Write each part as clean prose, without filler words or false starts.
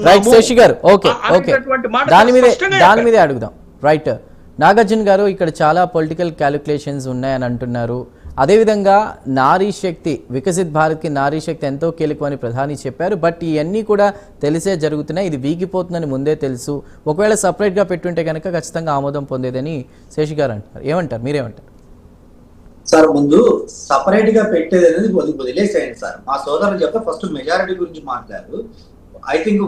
Right Shashi గారు, okay okay, దాని మీదే అడుగుదాం. రైట్, నాగార్జున గారు, ఇక్కడ చాలా పొలిటికల్ క్యాలిక్యులేషన్స్ ఉన్నాయని అంటున్నారు. అదేవిధంగా నారీ శక్తి, వికసిత్ భారత్కి నారీ శక్తి ఎంతో కీలకమని ప్రధాని చెప్పారు. బట్ ఇవన్నీ కూడా తెలిసే జరుగుతున్నాయి, ఇది వీగిపోతుందని ముందే తెలుసు. ఒకవేళ సపరేట్గా పెట్టుంటే కనుక ఖచ్చితంగా ఆమోదం పొందేదని శశి గారు అంటారు. ఏమంటారు, మీరేమంటారు? సార్, ముందు సపరేట్ గా పెట్టేది అనేది వదిలేసేయండి సార్. మా సోదరులు చెప్తే ఫస్ట్ మెజారిటీ గురించి మాట్లాడారు. ఐ థింక్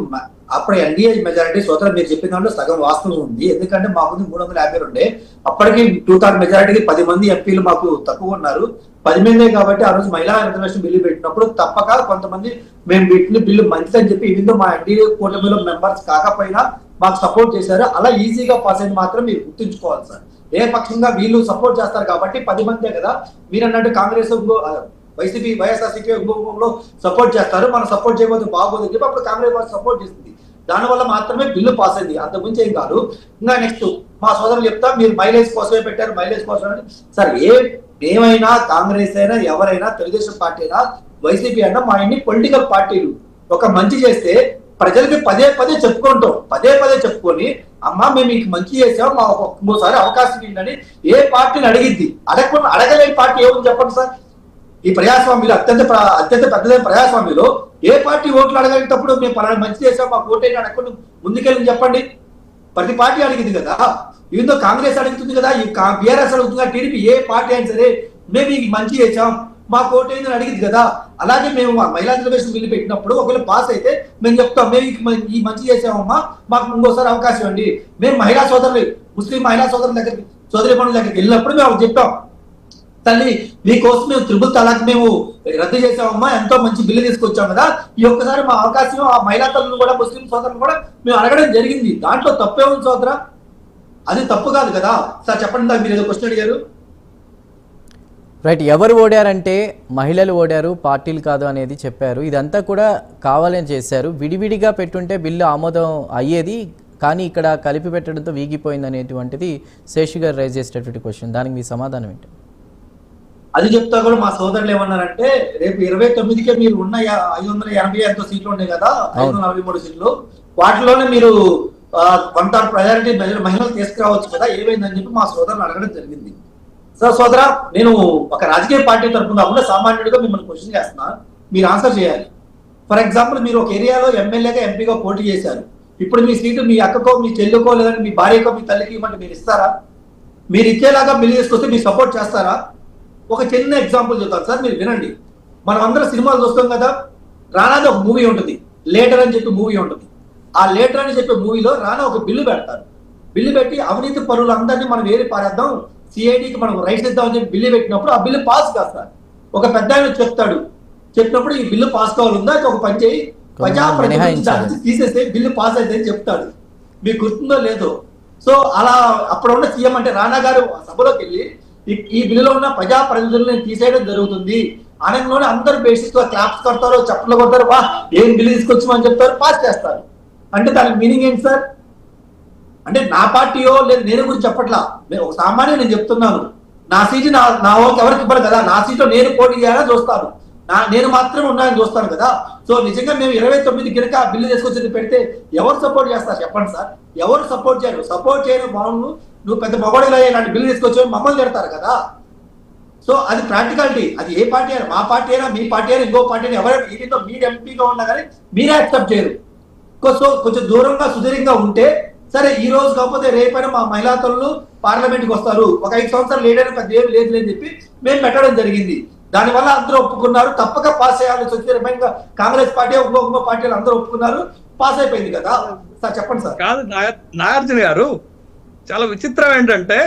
అప్పుడు ఎన్డీఏ మెజారిటీ సోదరు మీరు చెప్పిన దాంట్లో సగం వాస్తవం ఉంది. ఎందుకంటే మాకు 350 ఉండే, అప్పటికి 2/3 మెజారిటీకి 10 మంది ఎంపీలు మాకు తక్కువ ఉన్నారు. 10 మందే కాబట్టి ఆ రోజు మహిళా రిజర్వేషన్ బిల్లు పెట్టినప్పుడు తప్పక కొంతమంది మేము పెట్టిన బిల్లు మంచిదని చెప్పి ఇవిందో మా ఎన్డీఏ కూటమిలో మెంబర్స్ కాకపోయినా మాకు సపోర్ట్ చేశారు. అలా ఈజీగా పాస్ అయింది మాత్రం మీరు గుర్తుంచుకోవాలి సార్. ఏ పక్షంగా వీళ్ళు సపోర్ట్ చేస్తారు కాబట్టి 10 మందే కదా. మీరు అన్నట్టు కాంగ్రెస్ వైసీపీ వైఎస్ఆర్సీపీ ఇంకొకలో సపోర్ట్ చేస్తారు, మనం సపోర్ట్ చేయబోతే బాగోదు చెప్పి అప్పుడు కాంగ్రెస్ పార్టీ సపోర్ట్ చేస్తుంది. దానివల్ల మాత్రమే బిల్లు పాస్ అయింది, అంతకుమించి ఏం కాదు. ఇంకా నెక్స్ట్ మా సోదరులు చెప్తా, మీరు మైలేజ్ కోసమే పెట్టారు, మైలేజ్ కోసం సార్. ఏమైనా కాంగ్రెస్ అయినా ఎవరైనా తెలుగుదేశం పార్టీ అయినా వైసీపీ అయినా మా ఇన్ని పొలిటికల్ పార్టీలు ఒక మంచి చేస్తే ప్రజలకి పదే పదే చెప్పుకొని అమ్మా మేము మీకు మంచి చేసాం, మా ఇంకోసారి అవకాశం ఇవ్వండి ఏ పార్టీని అడిగిద్ది. అడగలేని పార్టీ ఏముంది చెప్పండి సార్. ఈ ప్రజాస్వామ్యంలో అత్యంత పెద్దదైన ప్రజాస్వామ్యంలో ఏ పార్టీ ఓట్లు అడగేటప్పుడు మేము పలానా మంచి చేసాం మాకు ఓటైనా అడగకుండా ముందుకెళ్ళి చెప్పండి. ప్రతి పార్టీ అడిగింది కదా. ఈవెందో కాంగ్రెస్ అడుగుతుంది కదా, ఈ బీఆర్ఎస్ అడుగుతుంది కదా, టీడీపీ ఏ పార్టీ అయినా సరే మేము మీకు మంచి చేసాం మాకు ఓటైందని అడిగింది కదా. అలాగే మేము మహిళా రిజర్వేషన్ బిల్లు పెట్టినప్పుడు ఒకవేళ పాస్ అయితే మేము చెప్తాం మేము ఈ మంచి చేసామమ్మా మాకు ఇంకోసారి అవకాశం ఇవ్వండి. మేము మహిళా సోదరులు, ముస్లిం మహిళా సోదరుల దగ్గరికి, సోదరి పనుల దగ్గరికి వెళ్ళినప్పుడు మేము చెప్పాం, తల్లి మీకోసం మేము త్రిపుల్ తలాక్ మేము రద్దు చేసామమ్మా, ఎంతో మంచి బిల్లు తీసుకొచ్చాం కదా, ఈ ఒక్కసారి మా అవకాశం ఆ మహిళా తల్లులు కూడా ముస్లిం సోదరులు కూడా మేము అడగడం జరిగింది. దాంట్లో తప్పే ఉంది సోదరా, అది తప్పు కాదు కదా సార్. చెప్పండి, మీరు ఏదో క్వశ్చన్ అడిగారు. రైట్, ఎవరు ఓడారంటే మహిళలు ఓడారు, పార్టీలు కాదు అనేది చెప్పారు. ఇదంతా కూడా కావాలని చేశారు. విడివిడిగా పెట్టుంటే బిల్లు ఆమోదం అయ్యేది, కానీ ఇక్కడ కలిపి పెట్టడంతో వీగిపోయింది అనేటువంటిది శేషి గారు రైజ్ చేసేటటువంటి క్వశ్చన్. దానికి మీ సమాధానం ఏంటి? అది చెప్తా కూడా మా సోదరులు ఏమన్నారంటే, రేపు 29కే మీరు ఉన్న 580 ఎంతో సీట్లు ఉన్నాయి కదా, 543 సీట్లు, వాటిలోనే మీరు 1/3 ప్రయారిటీ మహిళలు తీసుకురావచ్చు కదా, ఏమైందని చెప్పి మా సోదరులు అడగడం జరిగింది. సార్ సోదరా, నేను ఒక రాజకీయ పార్టీ తరఫున కాకుండా సామాన్యుడిగా మిమ్మల్ని క్వశ్చన్ చేస్తున్నా, మీరు ఆన్సర్ చేయాలి. ఫర్ ఎగ్జాంపుల్, మీరు ఒక ఏరియాలో ఎమ్మెల్యేగా ఎంపీగా పోటీ చేశారు. ఇప్పుడు మీ సీటు మీ అక్కకో మీ చెల్లికో లేదంటే మీ భార్యకో మీ తల్లికి ఇవ్వమంటే మీరు ఇస్తారా? మీరు ఇచ్చేలాగా బిల్లు తీసుకొస్తే మీరు సపోర్ట్ చేస్తారా? ఒక చిన్న ఎగ్జాంపుల్ చెప్తాను సార్, మీరు వినండి. మనం అందరం సినిమాలు చూస్తాం కదా, రానాది ఒక మూవీ ఉంటుంది, లేటర్ అని చెప్పి మూవీ ఉంటుంది. ఆ లేటర్ అని చెప్పే మూవీలో రానా ఒక బిల్లు పెడతారు. బిల్లు పెట్టి అవినీతి పరులందరినీ మనం ఏరి పారేద్దాం, సిఐడికి మనం రైట్స్ ఇద్దాం అని చెప్పి బిల్లు పెట్టినప్పుడు ఆ బిల్లు పాస్ కాదు. ఒక పెద్ద ఆయన చెప్తాడు, చెప్పినప్పుడు ఈ బిల్లు పాస్ కావాలందా ఒక పని చేయి, ప్రజాప్రతినిధి తీసేస్తే బిల్లు పాస్ అయితే అని చెప్తాడు. మీకు గుర్తుందో లేదో. సో అలా అప్పుడున్న సీఎం అంటే రానా గారు సభలోకి వెళ్ళి ఈ బిల్లులో ఉన్న ప్రజాప్రతినిధులను తీసేయడం జరుగుతుంది అనగానే అందరూ బేసిక్ గా క్లాప్స్ కొడతారు, చప్పట్లు కొడతారు, వా ఏం బిల్లు తీసుకొచ్చామని చెప్తారు, పాస్ చేస్తారు. అంటే దానికి మీనింగ్ ఏంటి సార్? అంటే నా పార్టీయో లేదు నేను గురించి చెప్పట్లా, ఒక సామాన్య నేను చెప్తున్నాను. నా సీటు నా వాళ్ళకి ఎవరికి ఇవ్వరు కదా, నా సీట్లో నేను పోటీ చేయాలని చూస్తాను, నేను మాత్రమే ఉన్నాయని చూస్తాను కదా. సో నిజంగా మేము 29 గిరక బిల్లు తీసుకొచ్చి పెడితే ఎవరు సపోర్ట్ చేస్తారు చెప్పండి సార్? ఎవరు సపోర్ట్ చేయరు. సపోర్ట్ చేయడం బాగుండు, నువ్వు పెద్ద మొగడిలో ఇలాంటి బిల్లు తీసుకొచ్చి మమ్మల్ని తిడతారు కదా. సో అది ప్రాక్టికాలిటీ. అది ఏ పార్టీ అయినా, మా పార్టీ అయినా మీ పార్టీ అయినా ఇంకో పార్టీ అయినా ఎవరైనా వీటితో మీరు ఎంపీగా ఉన్నా కానీ మీరే యాక్సెప్ట్ చేయరు. సో కొంచెం దూరంగా సుదీర్ఘంగా ఉంటే సరే, ఈ రోజు కాకపోతే రేపైనా మా మహిళా తల్లులు పార్లమెంట్కి వస్తారు, ఒక 5 సంవత్సరాలు లేట్ అయినా పెద్ద ఏం లేదు అని చెప్పి మేము పెట్టడం జరిగింది. దానివల్ల అందరూ ఒప్పుకున్నారు, తప్పక పాస్ చేయాలని వచ్చి రిమైన్గా కాంగ్రెస్ పార్టీ ఇంకో పార్టీలు అందరూ ఒప్పుకున్నారు, పాస్ అయిపోయింది కదా సార్. చెప్పండి సార్. కాదు నాగార్జున గారు, చాలా విచిత్రం ఏంటంటే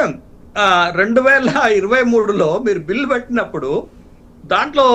2023లో మీరు బిల్లు పెట్టినప్పుడు దాంట్లో